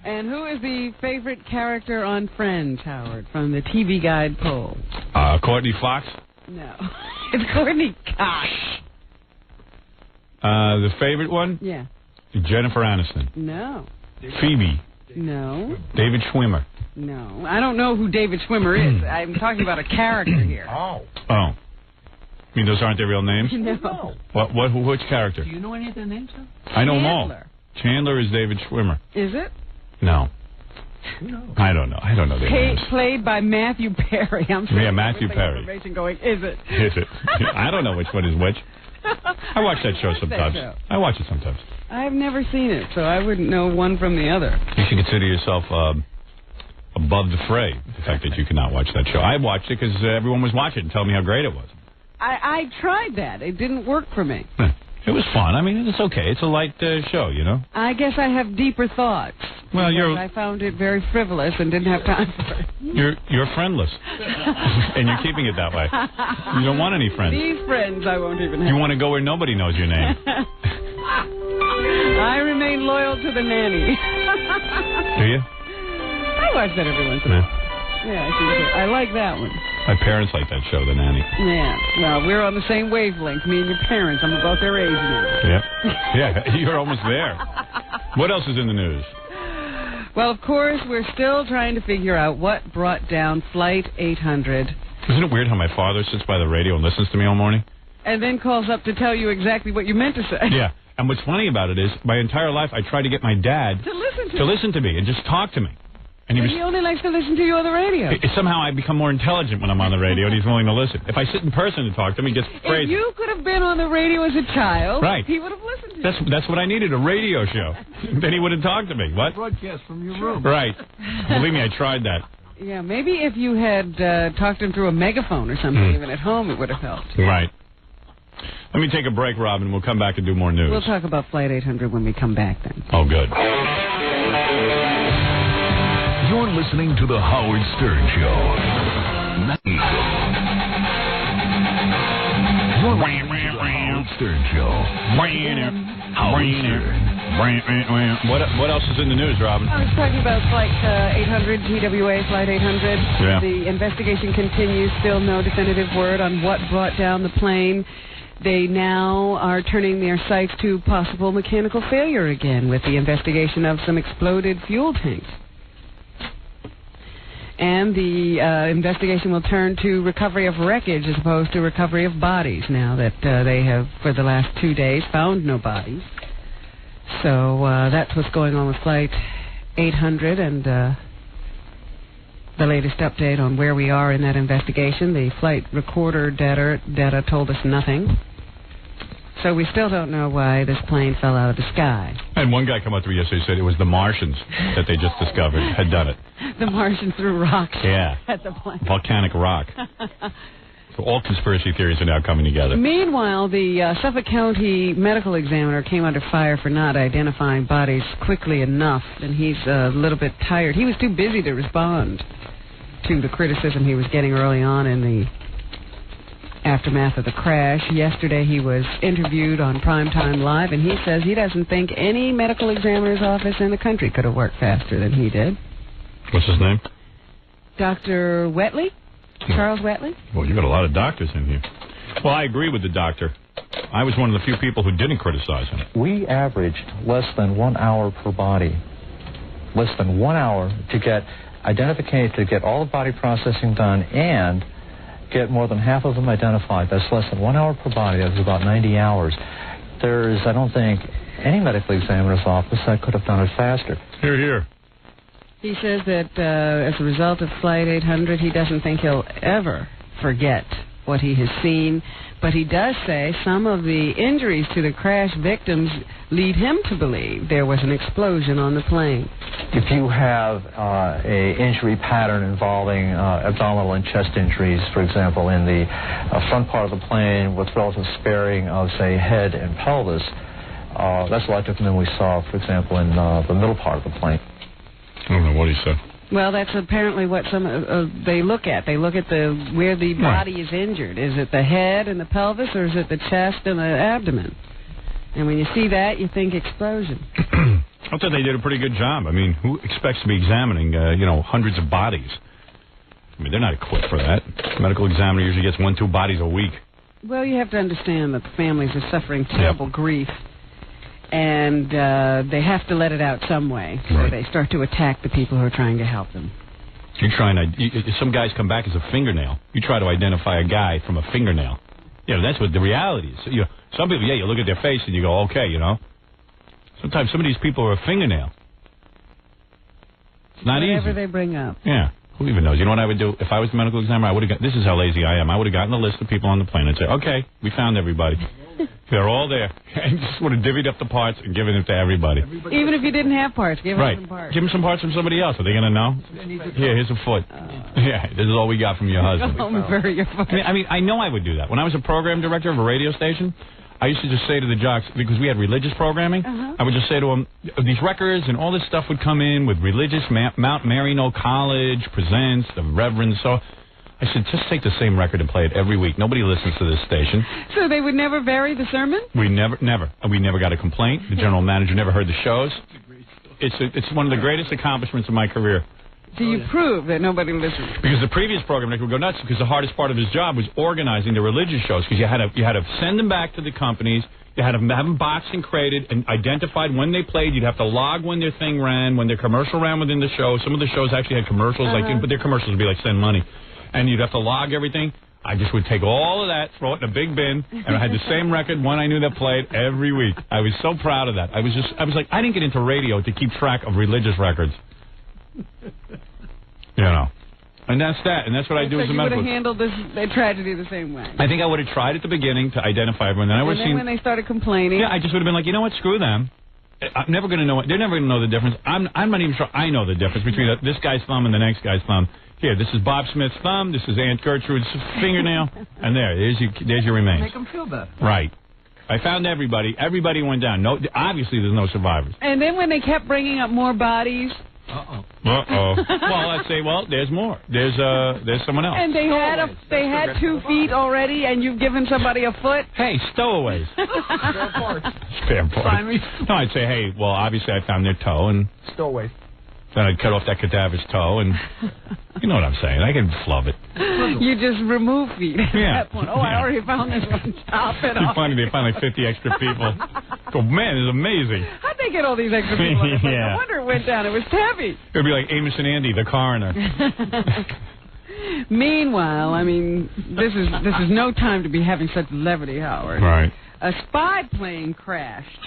And who is the favorite character on Friends, Howard, from the TV Guide poll? Courtney Fox? No. It's Courtney Cox. The favorite one? Yeah. Jennifer Aniston. No. Phoebe. No. David Schwimmer. No. I don't know who David Schwimmer is. I'm talking about a character here. Oh. I mean, those aren't their real names? No. Which character? Do you know any of their names, sir? I know them all. Chandler is David Schwimmer. Is it? No. I don't know. I don't know their names. Played by Matthew Perry. I'm sorry. Yeah, Matthew Perry. Information going, is it? Is it? I don't know which one is which. I watch that show sometimes. I watch it sometimes. I've never seen it, so I wouldn't know one from the other. You should consider yourself above the fray, the fact that you cannot watch that show. I watched it because everyone was watching and telling me how great it was. I tried that. It didn't work for me. It was fun. I mean, it's okay. It's a light show, you know? I guess I have deeper thoughts. Well, I found it very frivolous and didn't have time for it. You're friendless. And you're keeping it that way. You don't want any friends. These friends I won't even have. You want to go where nobody knows your name. I remain loyal to the nanny. Do you? I watch that every once in a while. Yeah, I like that one. My parents like that show, The Nanny. Yeah. Well, we're on the same wavelength, me and your parents. I'm about their age now. Yep. Yeah, you're almost there. What else is in the news? Well, of course, we're still trying to figure out what brought down Flight 800. Isn't it weird how my father sits by the radio and listens to me all morning? And then calls up to tell you exactly what you meant to say. Yeah. And what's funny about it is, my entire life, I tried to get my dad to listen to me and just talk to me. And he only likes to listen to you on the radio. Somehow I become more intelligent when I'm on the radio, and he's willing to listen. If I sit in person and talk to him, he gets crazy. If you could have been on the radio as a child, right, he would have listened to you. That's what I needed, a radio show. Then he would have talked to me. What? Broadcast from your room. Right. Believe me, I tried that. Yeah, maybe if you had talked him through a megaphone or something, even at home, it would have helped. Right. Let me take a break, Robin. We'll come back and do more news. We'll talk about Flight 800 when we come back, then. Oh, good. You're listening to The Howard Stern Show. You're listening to The Howard Stern Show. Howard Stern. What else is in the news, Robin? I was talking about Flight 800, TWA Flight 800. Yeah. The investigation continues. Still no definitive word on what brought down the plane. They now are turning their sights to possible mechanical failure again with the investigation of some exploded fuel tanks. And the investigation will turn to recovery of wreckage as opposed to recovery of bodies now that they have, for the last 2 days, found no bodies. So that's what's going on with Flight 800 and the latest update on where we are in that investigation. The flight recorder data told us nothing. So we still don't know why this plane fell out of the sky. And one guy come up to me yesterday and said it was the Martians that they just discovered had done it. The Martians threw rocks at the plane. Volcanic rock. So all conspiracy theories are now coming together. Meanwhile, the Suffolk County medical examiner came under fire for not identifying bodies quickly enough, and he's a little bit tired. He was too busy to respond to the criticism he was getting early on in the aftermath of the crash. Yesterday he was interviewed on Primetime Live, and he says he doesn't think any medical examiner's office in the country could have worked faster than he did. What's his name? Dr. Wetley? Charles Wetley? Well, you got a lot of doctors in here. Well, I agree with the doctor. I was one of the few people who didn't criticize him. We averaged less than 1 hour per body. Less than 1 hour to get identification, to get all the body processing done and get more than half of them identified. That's less than 1 hour per body. That's about 90 hours. There's, I don't think, any medical examiner's office that could have done it faster. Hear, hear. He says that as a result of Flight 800, he doesn't think he'll ever forget what he has seen. But he does say some of the injuries to the crash victims lead him to believe there was an explosion on the plane. If you have a injury pattern involving abdominal and chest injuries, for example, in the front part of the plane with relative sparing of, say, head and pelvis, that's a lot different than we saw, for example, in the middle part of the plane. I don't know what he said. Well, that's apparently what some they look at. They look at where the body is injured. Is it the head and the pelvis, or is it the chest and the abdomen? And when you see that, you think explosion. I thought they did a pretty good job. I mean, who expects to be examining, hundreds of bodies? I mean, they're not equipped for that. The medical examiner usually gets 1-2 bodies a week. Well, you have to understand that the families are suffering terrible grief, and they have to let it out some way. So they start to attack the people who are trying to help them. You're trying to... some guys come back as a fingernail. You try to identify a guy from a fingernail. That's what the reality is. Some people, you look at their face and you go, okay, Sometimes some of these people are a fingernail. It's not easy. Whatever they bring up. Yeah. Who even knows? You know what I would do? If I was the medical examiner, I would have got... This is how lazy I am. I would have gotten the list of people on the plane and say, okay, we found everybody. They're all there. And just would have divvied up the parts and given it to everybody. Even if you didn't have parts, give them some parts. Give them some parts from somebody else. Are they going to know? Here's a foot. This is all we got from your husband. Go home and bury your foot. I know I would do that. When I was a program director of a radio station, I used to just say to the jocks, because we had religious programming, I would just say to them, these records and all this stuff would come in with religious Mount Maryknoll College presents, the Reverend, so... I said, just take the same record and play it every week. Nobody listens to this station. So they would never vary the sermon? We never. We never got a complaint. The general manager never heard the shows. It's one of the greatest accomplishments of my career. So you prove that nobody listens. Because the previous program director would go nuts because the hardest part of his job was organizing the religious shows because you had to send them back to the companies. You had to have them boxed and crated and identified when they played. You'd have to log when their thing ran, when their commercial ran within the show. Some of the shows actually had commercials, but their commercials would be like send money. And you'd have to log everything. I just would take all of that, throw it in a big bin, and I had the same record, one I knew that played every week. I was so proud of that. I was like, I didn't get into radio to keep track of religious records. And that's that. And that's what I do as a medical. You would have handled this tragedy the same way. I think I would have tried at the beginning to identify everyone. Then when they started complaining. Yeah, I just would have been like, you know what, screw them. I'm never going to know. They're never going to know the difference. I'm not even sure I know the difference between this guy's thumb and the next guy's thumb. Here, this is Bob Smith's thumb. This is Aunt Gertrude's fingernail. And there's your remains. Make them feel better. Right. I found everybody. Everybody went down. No, obviously, there's no survivors. And then when they kept bringing up more bodies. Well, I'd say, there's more. There's someone else. And they had 2 feet already, and you've given somebody a foot. Hey, stowaways. Spare parts. Spare parts. No, I'd say, hey, well, obviously, I found their toe and stowaways. Then I'd cut off that cadaver's toe, and you know what I'm saying. I can flub it. You just remove feet at that point. I already found this one. Chop it off. They find like 50 extra people. Go, man, it's amazing. How'd they get all these extra people? No wonder it went down. It was heavy. It would be like Amos and Andy, the coroner. Meanwhile, I mean, this is no time to be having such levity, Howard. Right. A spy plane crashed.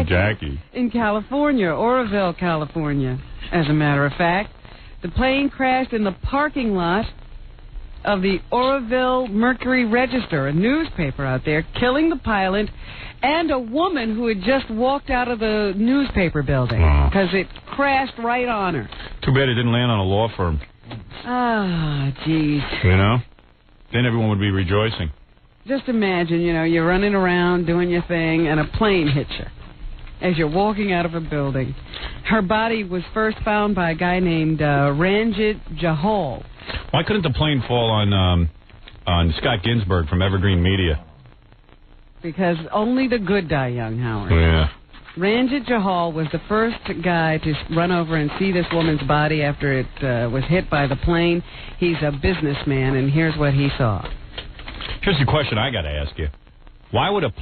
Jackie. In California, Oroville, California, as a matter of fact. The plane crashed in the parking lot of the Oroville Mercury Register, a newspaper out there, killing the pilot and a woman who had just walked out of the newspaper building because it crashed right on her. Too bad it didn't land on a law firm. Ah, jeez. Then everyone would be rejoicing. Just imagine, you're running around doing your thing, and a plane hits you as you're walking out of a building. Her body was first found by a guy named Ranjit Jahal. Why couldn't the plane fall on Scott Ginsburg from Evergreen Media? Because only the good die young, Howard. Yeah. Ranjit Jahal was the first guy to run over and see this woman's body after it was hit by the plane. He's a businessman, and here's what he saw. Here's the question I got to ask you. Why would a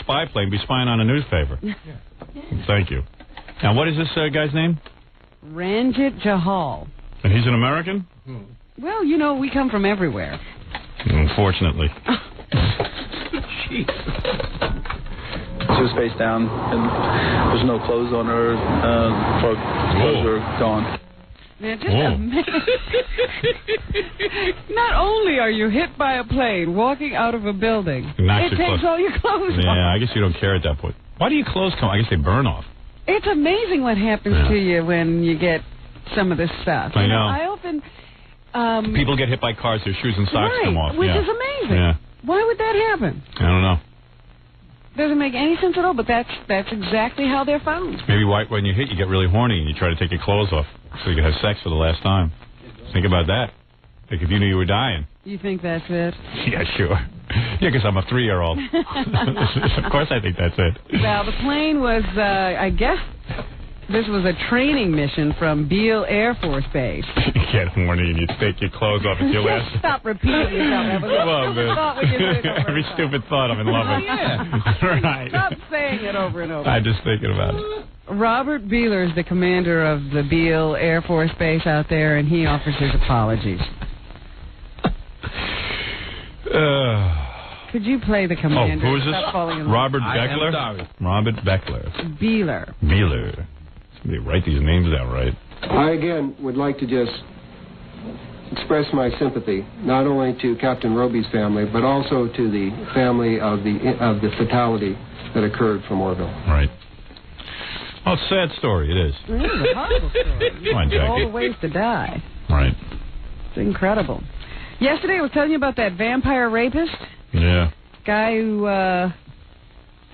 spy plane be spying on a newspaper? Thank you. Now, what is this guy's name? Ranjit Jahal. And he's an American? Well, we come from everywhere. Unfortunately. She was face down, and there's no clothes on her. Clothes are gone. Now, just a minute. Not only are you hit by a plane walking out of a building, it takes all your clothes off. Yeah, I guess you don't care at that point. Why do your clothes come? I guess they burn off. It's amazing what happens to you when you get some of this stuff. I know. I often... people get hit by cars, their shoes and socks come off. Which is amazing. Yeah. Why would that happen? I don't know. Doesn't make any sense at all, but that's exactly how they're found. Maybe when you hit, you get really horny and you try to take your clothes off so you can have sex for the last time. Think about that. Like if you knew you were dying. You think that's it? Yeah, sure. Yeah, because I'm a 3-year-old. Of course I think that's it. Well, the plane was, I guess, this was a training mission from Beale Air Force Base. You get horny and you take your clothes off at your last. Stop repeating yourself. That was Come on, a stupid thought when you said it over Every and over. stupid thought I'm in love with. Yeah. Right. Stop saying it over and over. I'm just thinking about it. Robert Beeler is the commander of the Beale Air Force Base out there, and he offers his apologies. Could you play the commander? Who is this? Stop falling in love. Robert I am Beckler? sorry. Robert Beckler. Beeler. Beeler. Somebody write these names down right. I again would like to just express my sympathy not only to Captain Roby's family but also to the family of the fatality that occurred from Orville. Right. Well, it's a sad story. It is. It is a horrible story. Come on, Jackie. All the ways to die. Right. It's incredible. Yesterday I was telling you about that vampire rapist. Yeah. Guy who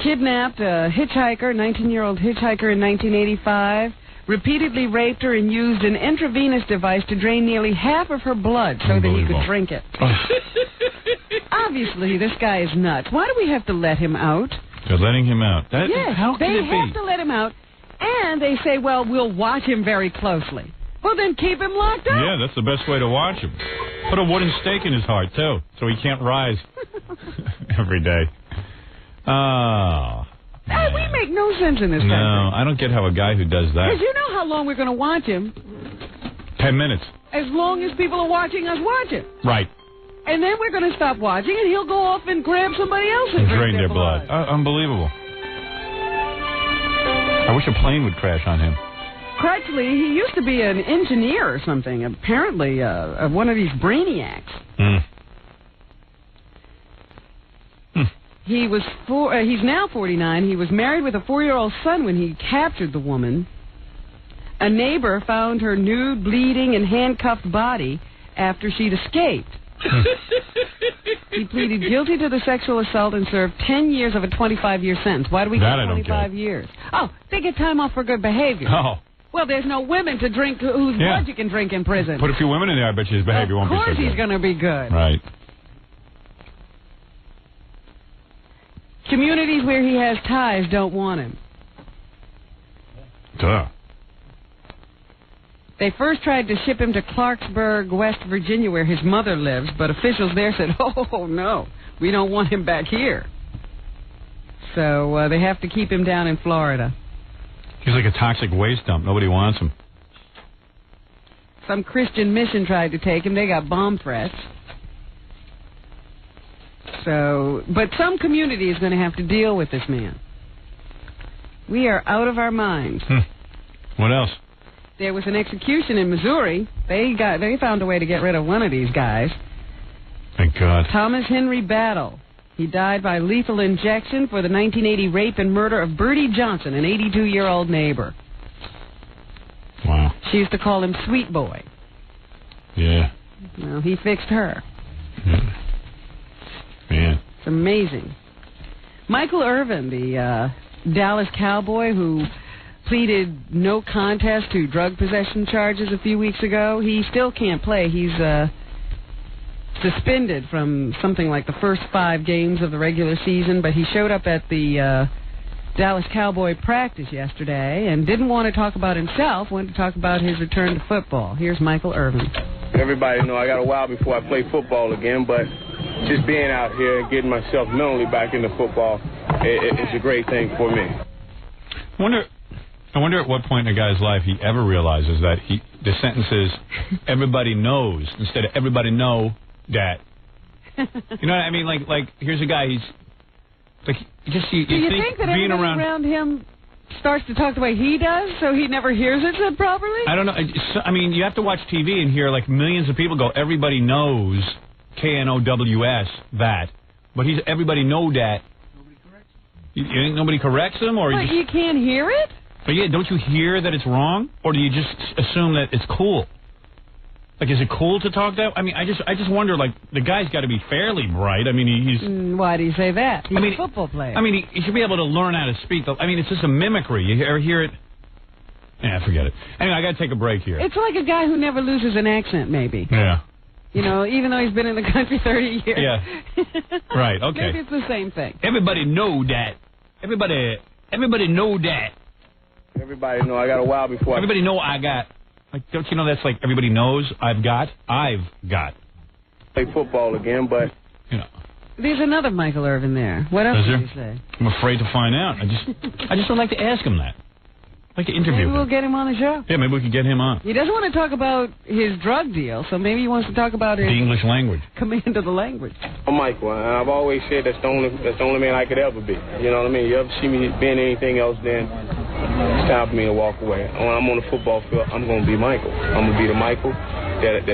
kidnapped a hitchhiker, 19-year-old hitchhiker in 1985, repeatedly raped her and used an intravenous device to drain nearly half of her blood so that he could drink it. Obviously, this guy is nuts. Why do we have to let him out? They're letting him out. Yes, how can they it have be? to let him out, and they say, well, we'll watch him very closely. Well, then keep him locked up. Yeah, that's the best way to watch him. Put a wooden stake in his heart, too, so he can't rise every day. Oh. We make no sense in this country. No, I don't get how a guy who does that. Because you know how long we're going to watch him. 10 minutes. As long as people are watching us watch it. Right. And then we're going to stop watching, and he'll go off and grab somebody else and drink Drain their blood. Unbelievable. I wish a plane would crash on him. Crutchley, he used to be an engineer or something, apparently one of these brainiacs. He was he's now 49. He was married with a 4-year-old son when he captured the woman. A neighbor found her nude, bleeding, and handcuffed body after she'd escaped. He pleaded guilty to the sexual assault and served 10 years of a 25-year sentence. Why do we get 25 years? Oh, they get time off for good behavior. Oh. Well, there's no women to drink whose blood you can drink in prison. Put a few women in there, I bet you his behavior won't be so good. Of course he's going to be good. Right. Communities where he has ties don't want him. Duh. They first tried to ship him to Clarksburg, West Virginia, where his mother lives, but officials there said, oh, no, we don't want him back here. So they have to keep him down in Florida. He's like a toxic waste dump. Nobody wants him. Some Christian mission tried to take him. They got bomb threats. So, but some community is going to have to deal with this man. We are out of our minds. What else? There was an execution in Missouri. They found a way to get rid of one of these guys. Thank God. Thomas Henry Battle. He died by lethal injection for the 1980 rape and murder of Bertie Johnson, an 82-year-old neighbor. Wow. She used to call him Sweet Boy. Yeah. Well, he fixed her. Man. It's amazing. Michael Irvin, the Dallas Cowboy who pleaded no contest to drug possession charges a few weeks ago, he still can't play. He's suspended from something like the first 5 games of the regular season, but he showed up at the Dallas Cowboy practice yesterday and didn't want to talk about himself, wanted to talk about his return to football. Here's Michael Irvin. Everybody know I got a while before I play football again, but just being out here and getting myself mentally back into football, it's a great thing for me. I wonder at what point in a guy's life he ever realizes that the sentence is everybody knows instead of everybody know that. You know what I mean? Like here's a guy. He's like just you Do you think that being everybody around him starts to talk the way he does, so he never hears it said properly? I don't know. I mean, you have to watch TV and hear like millions of people go, everybody knows KNOWS that, but everybody know that. Nobody corrects him. You think nobody corrects him, or you can't hear it? But yeah, don't you hear that it's wrong, or do you just assume that it's cool? Like, is it cool to talk that? I mean, I just wonder. Like, the guy's got to be fairly bright. I mean, he's. Why do you say that? He's a football player. I mean, he should be able to learn how to speak. I mean, it's just a mimicry. You ever hear it? Yeah, forget it. Anyway, I got to take a break here. It's like a guy who never loses an accent, maybe. Yeah. You know, even though he's been in the country 30 years. Yeah. Right, okay. Maybe it's the same thing. Everybody know that. Everybody know that. Everybody know I got a while before. Everybody know I got. Like, don't you know that's like everybody knows I've got? Play football again, but you know. There's another Michael Irvin there. What else did you say? I'm afraid to find out. I just don't like to ask him that. I'd like to interview him. Maybe we'll get him on the show. Yeah, maybe we can get him on. He doesn't want to talk about his drug deal, so maybe he wants to talk about his the English language. Command of the language. I'm Michael, and I've always said that's the only man I could ever be. You know what I mean? You ever see me being anything else, then it's time for me to walk away. When I'm on the football field, I'm going to be Michael. I'm going to be the Michael that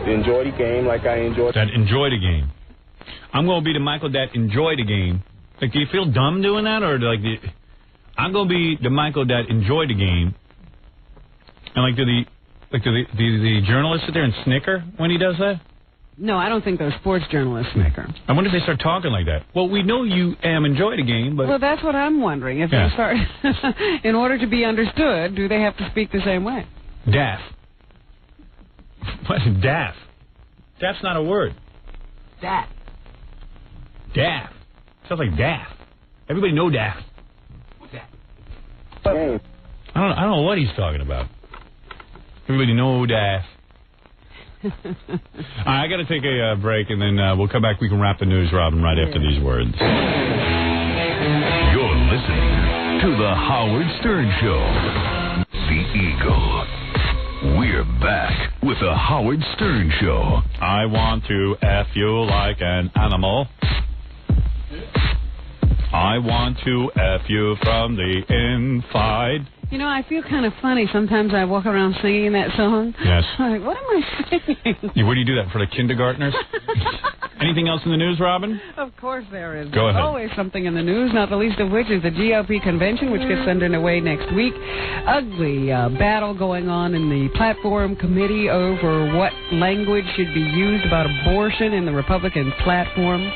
enjoy the game like I enjoy. That enjoy the game. I'm going to be the Michael that enjoy the game. Like, do you feel dumb doing that, or like I'm going to be the Michael that enjoy the game? And like, do the journalists sit there and snicker when he does that? No, I don't think those sports journalists snicker. I wonder if they start talking like that. Well, we know you enjoy the game, but... Well, that's what I'm wondering. If they start... in order to be understood, do they have to speak the same way? Daff. What is daff? Daff's not a word. Daff. Daff. Sounds like daff. Everybody know daff. What's that? I don't know what he's talking about. Everybody know daff. All right, I got to take a break, and then we'll come back. We can wrap the news, Robin, right after these words. You're listening to The Howard Stern Show. The Eagle. We're back with The Howard Stern Show. I want to F you like an animal. I want to F you from the inside. You know, I feel kind of funny. Sometimes I walk around singing that song. Yes. I'm like, what am I singing? Where do you do that, for the kindergartners? Anything else in the news, Robin? Of course there is. Go ahead. There's always something in the news, not the least of which is the GOP convention, which gets underway next week. Ugly battle going on in the platform committee over what language should be used about abortion in the Republican platform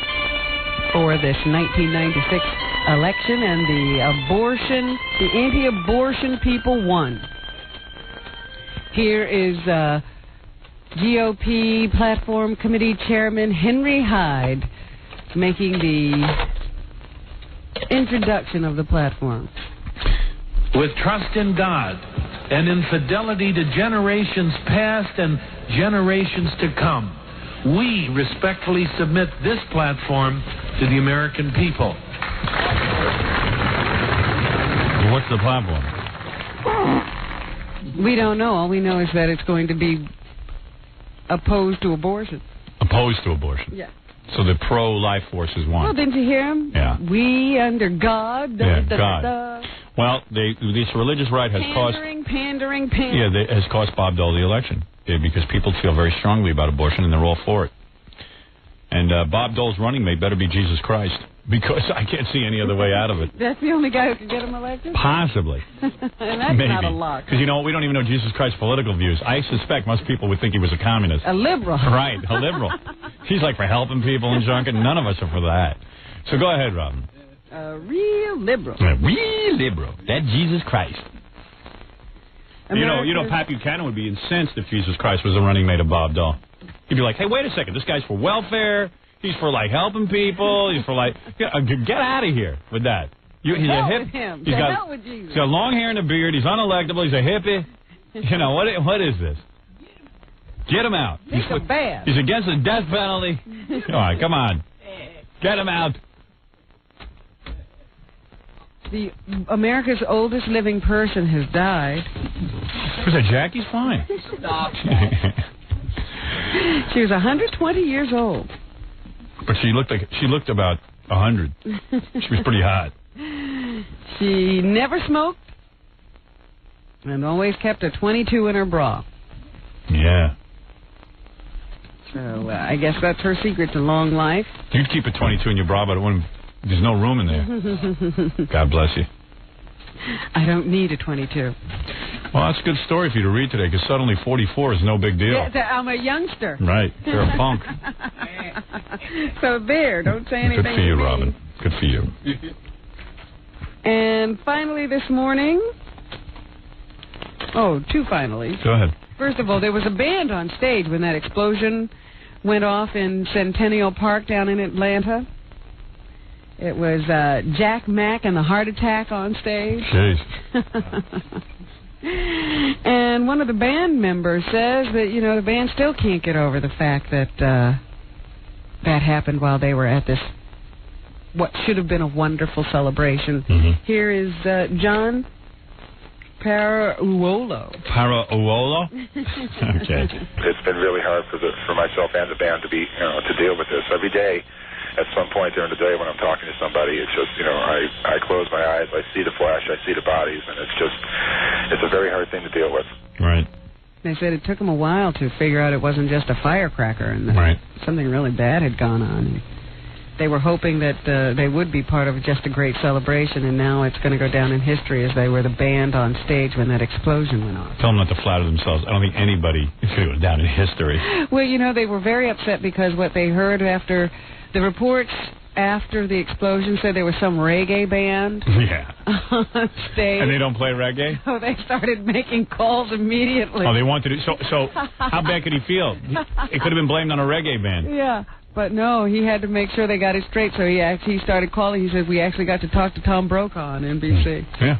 for this 1996 election, and the anti-abortion people won. Here is GOP Platform Committee Chairman Henry Hyde making the introduction of the platform. With trust in God and in fidelity to generations past and generations to come, we respectfully submit this platform to the American people. What's the platform? We don't know. All we know is that it's going to be opposed to abortion. Opposed to abortion? Yeah. So the pro-life forces won. Well, didn't you hear him? Yeah. We under God. God. Well, this religious right has Pandering. Yeah, has cost Bob Dole the election. Because people feel very strongly about abortion, and they're all for it. And Bob Dole's running mate better be Jesus Christ, because I can't see any other way out of it. That's the only guy who can get him elected? Possibly. And that's Maybe. not a lot. Because, you know, we don't even know Jesus Christ's political views. I suspect most people would think he was a communist. A liberal. Right, a liberal. He's like for helping people and junk, and none of us are for that. So go ahead, Robin. A real liberal. A real liberal. That Jesus Christ. You know, Pat Buchanan would be incensed if Jesus Christ was a running mate of Bob Dole. He'd be like, hey, wait a second. This guy's for welfare. He's for, like, helping people. He's for, like, get out of here with that. He's a hip. With him. He's got long hair and a beard. He's unelectable. He's a hippie. You know, what is this? Get him out. He's bad. He's against the death penalty. All right, come on. Get him out. America's oldest living person has died. Who's that? Jackie's fine. Stop. She was 120 years old. But she looked about 100. She was pretty hot. She never smoked and always kept a 22 in her bra. Yeah. So I guess that's her secret to long life. You'd keep a 22 in your bra, but there's no room in there. God bless you. I don't need a 22. Well, that's a good story for you to read today, because suddenly 44 is no big deal. Yeah, I'm a youngster. Right. You're a punk. So there, don't say anything. Good for you, to me. Robin. Good for you. And finally this morning... Oh, two finally. Go ahead. First of all, there was a band on stage when that explosion went off in Centennial Park down in Atlanta. It was Jack Mack and the Heart Attack on stage. Jeez. And one of the band members says that, you know, the band still can't get over the fact that that happened while they were at this, what should have been a wonderful celebration. Here is John Parauolo. Parauolo? Okay. It's been really hard for myself and the band to to deal with this every day. At some point during the day when I'm talking to somebody, it's just, I close my eyes, I see the flash, I see the bodies, and it's a very hard thing to deal with. Right. They said it took them a while to figure out it wasn't just a firecracker and that something really bad had gone on. They were hoping that they would be part of just a great celebration, and now it's going to go down in history as they were the band on stage when that explosion went off. Tell them not to flatter themselves. I don't think anybody is going to go down in history. Well, you know, they were very upset because what they heard after the reports after the explosion said there was some reggae band on stage. And they don't play reggae? So they started making calls immediately. Oh, they wanted to. So how bad could he feel? It could have been blamed on a reggae band. Yeah. But no, he had to make sure they got it straight, so he started calling. He said, we actually got to talk to Tom Brokaw on NBC. Yeah.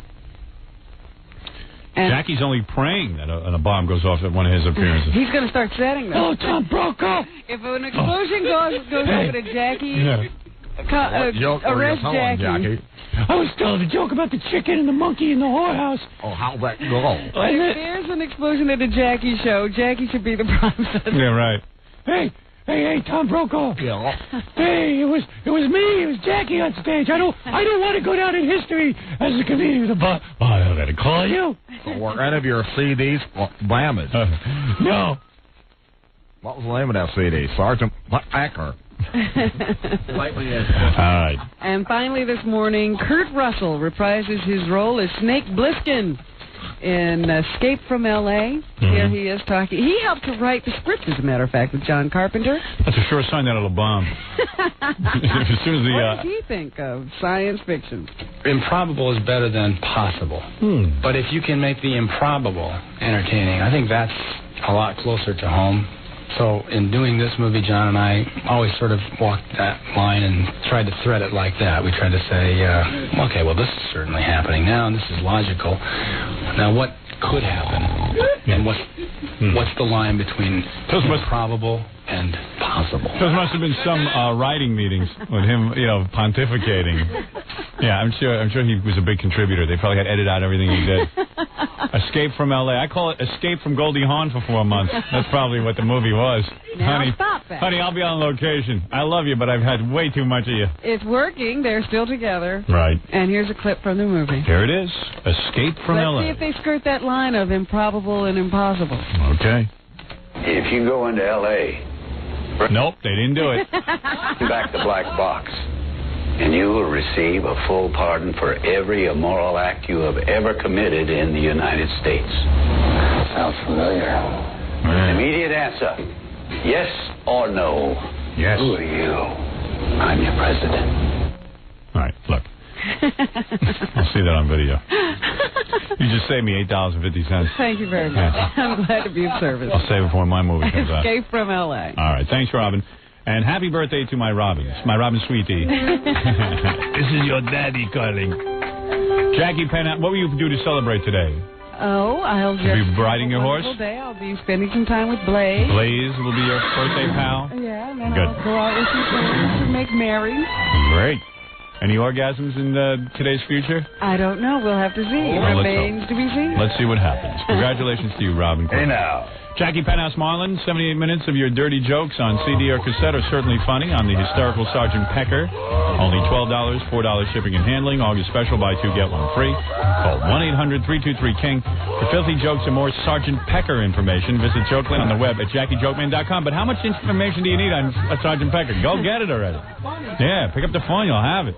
And Jackie's only praying that a bomb goes off at one of his appearances. He's going to start setting them. Oh, Tom Brokaw! If an explosion goes over to Jackie, arrest Jackie. I was telling a joke about the chicken and the monkey in the whorehouse. Oh, how'd that go? If there's an explosion at a Jackie show, Jackie should be the prime suspect. Yeah, right. Hey, Tom Brokaw. Yeah. Hey, it was me. It was Jackie on stage. I don't want to go down in history as a comedian with a bomb. Oh, I gotta call you. So were any of your CDs damaged? No. What was the name of that CD? Sergeant Packer. All right. And finally this morning, Kurt Russell reprises his role as Snake Plissken in Escape from L.A. Here he is talking. He helped to write the script, as a matter of fact, with John Carpenter. That's a sure sign that it'll bomb. As soon as the, what does he think of science fiction? Improbable is better than possible. But if you can make the improbable entertaining, I think that's a lot closer to home. So in doing this movie, John and I always sort of walked that line and tried to thread it like that. We tried to say, okay, well, this is certainly happening now, and this is logical. Now, what could happen? And what's the line between improbable and possible? Those must have been some writing meetings with him, pontificating. Yeah, I'm sure he was a big contributor. They probably had to edit out everything he did. Escape from L.A. I call it Escape from Goldie Hawn for 4 months. That's probably what the movie was. Now stop that. Honey, I'll be on location. I love you, but I've had way too much of you. It's working. They're still together. Right. And here's a clip from the movie. Here it is. Escape from L.A. Let's see if they skirt that line of improbable and impossible. Okay. If you go into L.A. Nope, they didn't do it. Back the black box, and you will receive a full pardon for every immoral act you have ever committed in the United States. Sounds familiar. Immediate answer, yes or no. Yes. Who are you? I'm your president. All right, look. I'll see that on video. You just saved me $8.50. Thank you very much. I'm glad to be of service. I'll save it for when my movie comes out. Escape from L.A. All right, thanks, Robin. And happy birthday to my Robins, my Robin sweetie. This is your daddy calling. Jackie Penn, what will you do to celebrate today? Oh, I'll just... You'll be riding your horse? Day. I'll be spending some time with Blaze. Blaze will be your birthday pal? Yeah, and then I'll go out with some friends to make merry. Great. Any orgasms in today's future? I don't know. We'll have to see. It remains to be seen. Let's see what happens. Congratulations to you, Robin. Hey, now. Jackie Penthouse Marlin, 78 minutes of your dirty jokes on CD or cassette are certainly funny on the hysterical Sergeant Pecker. Only $12, $4 shipping and handling. August special, buy two, get one free. Call 1-800-323-KING. For filthy jokes and more Sergeant Pecker information, visit Jokeland on the web at JackieJokeman.com. But how much information do you need on Sergeant Pecker? Go get it already. Yeah, pick up the phone, you'll have it.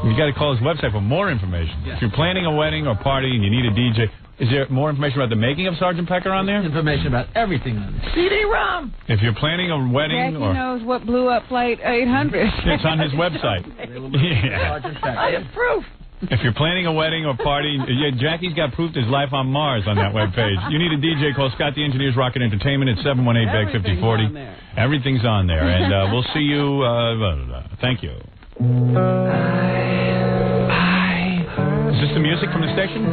You got to call his website for more information. If you're planning a wedding or party and you need a DJ, is there more information about the making of Sergeant Pecker on there? Information about everything on it. CD-ROM. If you're planning a wedding Jackie knows what blew up Flight 800. It's on his website. Yeah. I have proof. If you're planning a wedding or party, Jackie's got proof there's life on Mars on that webpage. You need a DJ, call Scott the Engineer's Rocket Entertainment at 718-BEG-5040. Everything's on there, and we'll see you. Thank you. Is this the music from the station?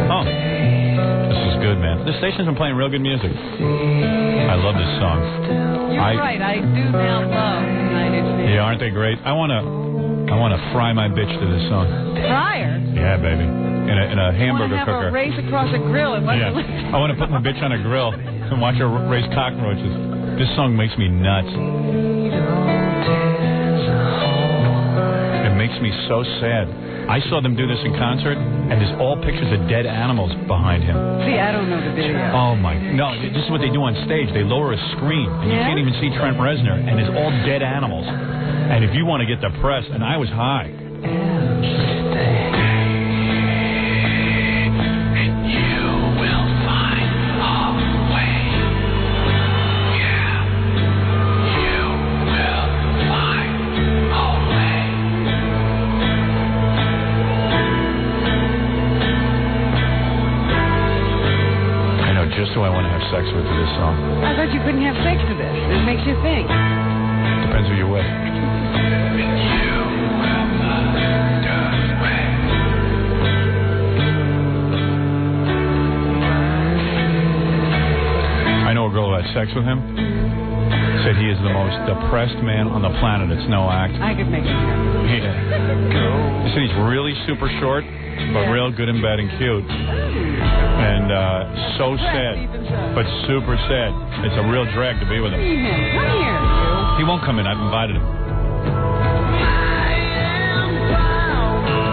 Oh, this is good, man. The station's been playing real good music. I love this song. You're right. I do now love United States. Yeah, aren't they great? I wanna fry my bitch to this song. Fryer? Yeah, baby. In a hamburger I cooker. have a race across a grill. Yeah. I want to put my bitch on a grill and watch her raise cockroaches. This song makes me nuts. It makes me so sad. I saw them do this in concert, and there's all pictures of dead animals behind him. See, I don't know the video. Oh, my. No, this is what they do on stage. They lower a screen, and you can't even see Trent Reznor, and it's all dead animals. And if you want to get depressed, and I was high. Just who I want to have sex with to this song. I thought you couldn't have sex to this. It makes you think. Depends who you're with. I know a girl who had sex with him. Said he is the most depressed man on the planet. It's no act. I could make it happen. Yeah. He said he's really super short, but real good in bed and cute. And so sad, but super sad. It's a real drag to be with him. Come here, He won't come in. I've invited him.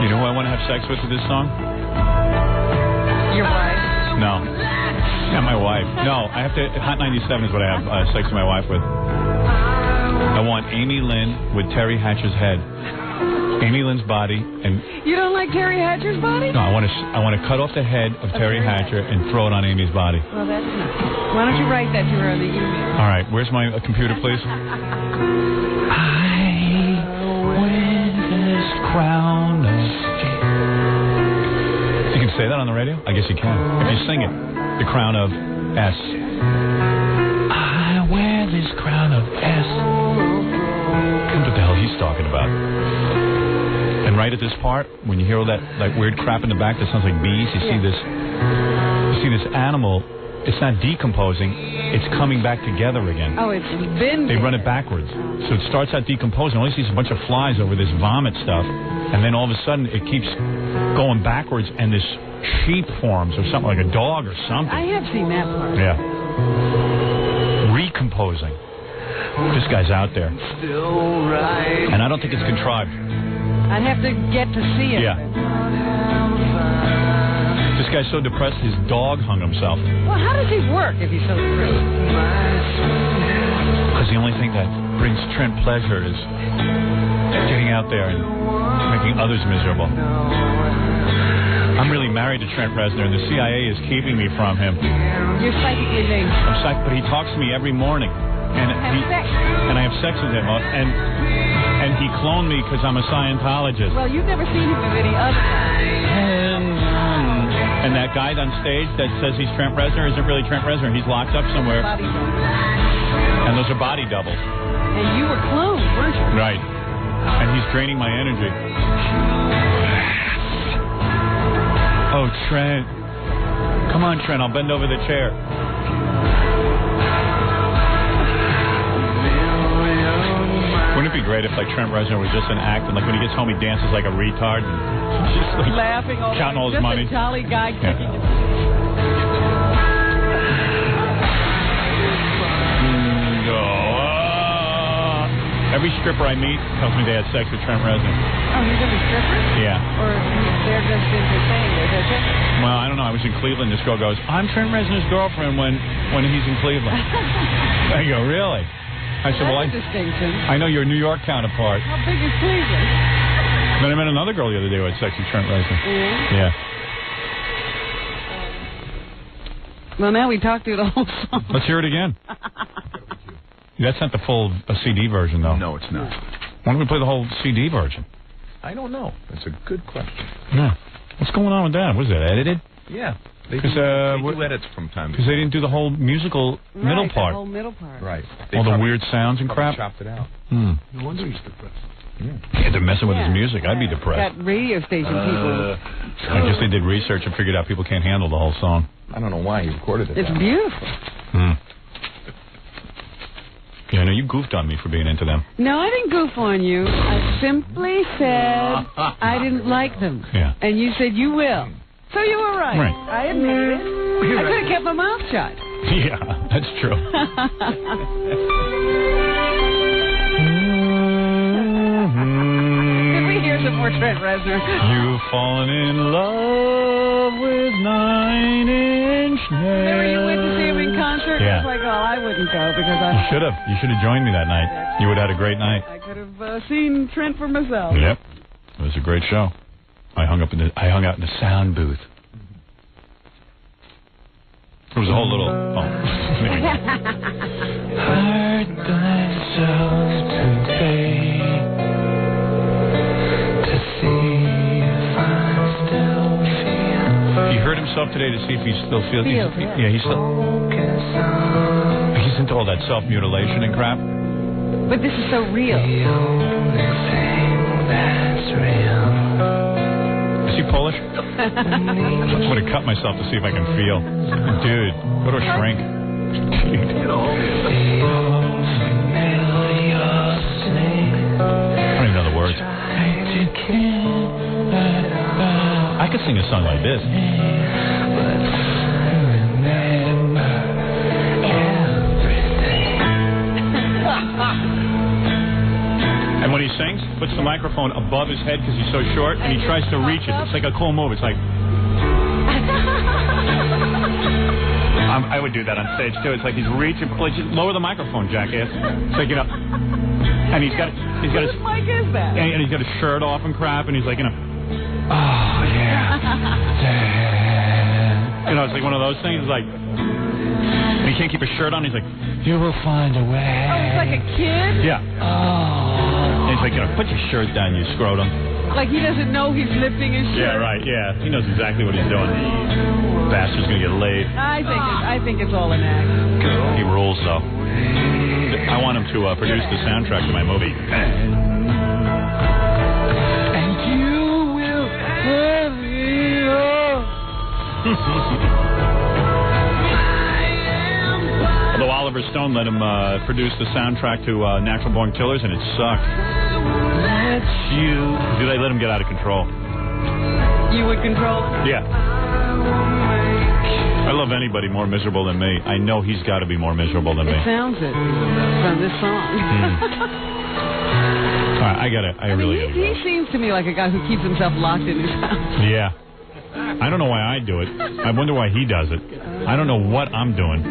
You know who I want to have sex with this song? Your wife? No. Not my wife. No, I have to. Hot 97 is what I have sex with my wife with. I want Amy Lynn with Terry Hatcher's head. Amy Lynn's body, and you don't like Terry Hatcher's body? No, I want to cut off the head of Terry Hatcher and throw it on Amy's body. Well, that's nice. Why don't you write that to her on the email? All right, where's my computer, please? I wear this crown of... You can say that on the radio? I guess you can. If you sing it, the crown of S. I wear this crown of S. What the hell he's talking about? And right at this part, when you hear all that weird crap in the back that sounds like bees, you see this animal. It's not decomposing; it's coming back together again. Oh, it's been. They run it backwards, so it starts out decomposing. All you see is a bunch of flies over this vomit stuff, and then all of a sudden it keeps going backwards, and this sheep forms, or something like a dog or something. I have seen that part. Yeah, recomposing. This guy's out there, and I don't think it's contrived. I'd have to get to see it. Yeah. This guy's so depressed, his dog hung himself. Well, how does he work if he's so depressed? Because the only thing that brings Trent pleasure is getting out there and making others miserable. I'm really married to Trent Reznor, and the CIA is keeping me from him. You're psychically linked. I'm psychic, but he talks to me every morning. And I have sex with him. And he cloned me because I'm a Scientologist. Well, you've never seen him of any other kind. And that guy on stage that says he's Trent Reznor isn't really Trent Reznor. He's locked up somewhere. Body double. And those are body doubles. And you were cloned, weren't you? Right. And he's draining my energy. Oh, Trent. Come on, Trent. I'll bend over the chair. Wouldn't it be great if, like, Trent Reznor was just an act, and, like, when he gets home, he dances like a retard, and just, like, laughing all counting all his just money. A jolly guy kicking his Every stripper I meet tells me they had sex with Trent Reznor. Oh, he's every stripper? Yeah. Or they're just entertaining. Well, I don't know. I was in Cleveland. This girl goes, I'm Trent Reznor's girlfriend when he's in Cleveland. I go, really? I said, well, I know your New York counterpart. How big is Cleveland? Then I met another girl the other day who had sex with Trent Reznor. Yeah? Yeah. Well, now we talked through the whole song. Let's hear it again. That's not the full CD version, though. No, it's not. Why don't we play the whole CD version? I don't know. That's a good question. Yeah. What's going on with that? Was it edited? Yeah. They Because do edits from time to time. they didn't do the whole musical middle part. The whole middle part. Right. All the weird sounds and crap. Chopped it out. No wonder he's depressed. Yeah, they're messing with his music. I'd be depressed. Got radio station people. I guess they did research and figured out people can't handle the whole song. I don't know why he recorded it. It's beautiful. Yeah, I know you goofed on me for being into them. No, I didn't goof on you. I simply said I didn't like them. Yeah. And you said you will. So you were right. Right. I admitted it. I could have kept my mouth shut. Yeah, that's true. Could we hear some more Trent Reznor? You've fallen in love with 9 Inch Nails. Remember you went to see him in concert? Yeah. I was like, oh, I wouldn't go because You I should have. You should have joined me that night. You would have had a great night. could have seen Trent for myself. Yep. It was a great show. I hung out in the sound booth. It was a whole little. Hurt myself today to see if I still feel. He hurt himself today to see if he still feels. Yeah, he's into all that self-mutilation and crap. But this is so real. The only thing that's real. Is he Polish? I'm going to cut myself to see if I can feel. Dude, go to a shrink. I don't even know the words. I could sing a song like this. And when he sings, puts the microphone above his head because he's so short, and he tries to reach it. It's like a cool move. It's like... I would do that on stage, too. It's like he's reaching... Like, just lower the microphone, jackass. It's like, and he's got Whose mic is that? and he's got his shirt off and crap, and he's like, Oh, yeah. It's like one of those things. It's like... And he can't keep his shirt on. He's like, you will find a way. Oh, it's like a kid? yeah. And he's like, put your shirt down, you scrotum. Like he doesn't know he's lifting his shirt. Yeah, right, yeah. He knows exactly what he's doing. Bastard's gonna get laid. I think it's all an act. He rules, though. I want him to produce the soundtrack to my movie. And you will have it all. Although Oliver Stone let him produce the soundtrack to Natural Born Killers, and it sucked. Dude, I let him get out of control. You would control it? Yeah. I love anybody more miserable than me. I know he's got to be more miserable than me. It sounds it from this song. All right, I got it. I really got He seems to me like a guy who keeps himself locked in his house. Yeah. I don't know why I do it. I wonder why he does it. I don't know what I'm doing.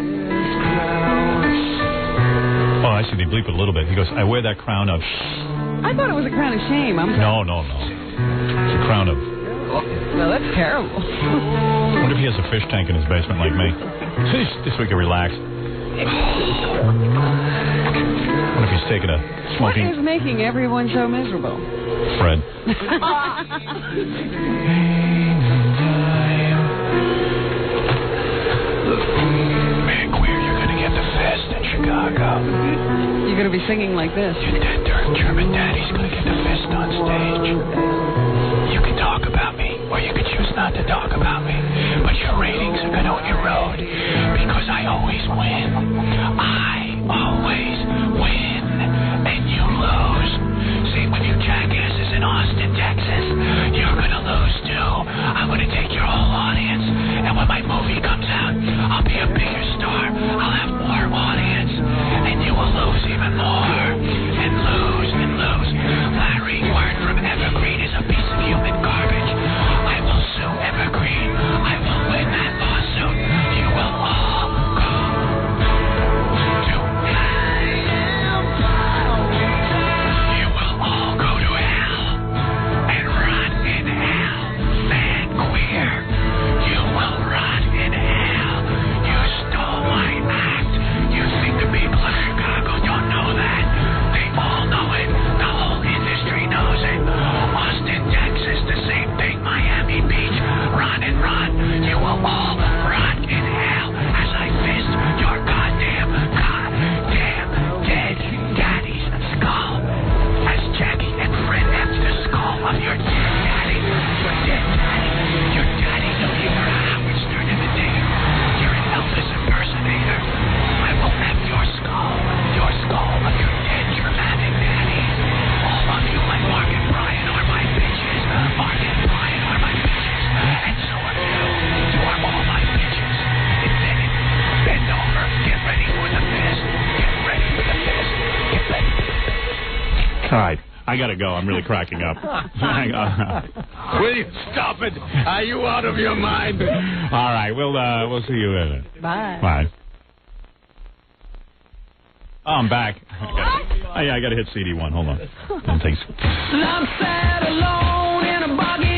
Oh, I see. They bleep it a little bit. He goes, I wear that crown of... I thought it was a crown of shame. No. It's a crown of... No, that's terrible. I wonder if he has a fish tank in his basement like me. This week I relax. I wonder if he's taking a What smoking... is making everyone so miserable? Fred. Man, Queer, you're gonna get the fest in Chicago. You're going to be singing like this. Your German daddy's gonna get the fist on stage. You can talk about me, or you can choose not to talk about me, but your ratings are gonna erode because I always win. I always win, and you lose. Same with you jackasses in Austin, Texas. You're gonna lose too. I'm gonna take your whole audience, and when my movie comes out, I'll be a bigger star. I'll have more audience, and you will lose even more, and lose and lose. Larry Word from Evergreen is a piece of human garbage. I will sue Evergreen. I will will all rot in hell as I fist your goddamn dead daddy's skull. As Jackie and Fred F's the skull of your dead daddy. Your dead daddy. Your daddy knew you were a Howard Stern imitator. You're an Elvis impersonator. I will F your skull of your dead Germanic daddies. All of you and Mark and Brian are my bitches. Mark and Brian are my bitches. And so are you. You are all my bitches. Invented. Bend over. Get ready for the fist. Get ready for the fist. Get ready for the fist. All right. I got to go. I'm really cracking up. Will you stop it? Are you out of your mind? All right. We'll see you later. Bye. Bye. Oh, I'm back. I got to hit CD1. Hold on. Thanks. I'm sat alone in a boggy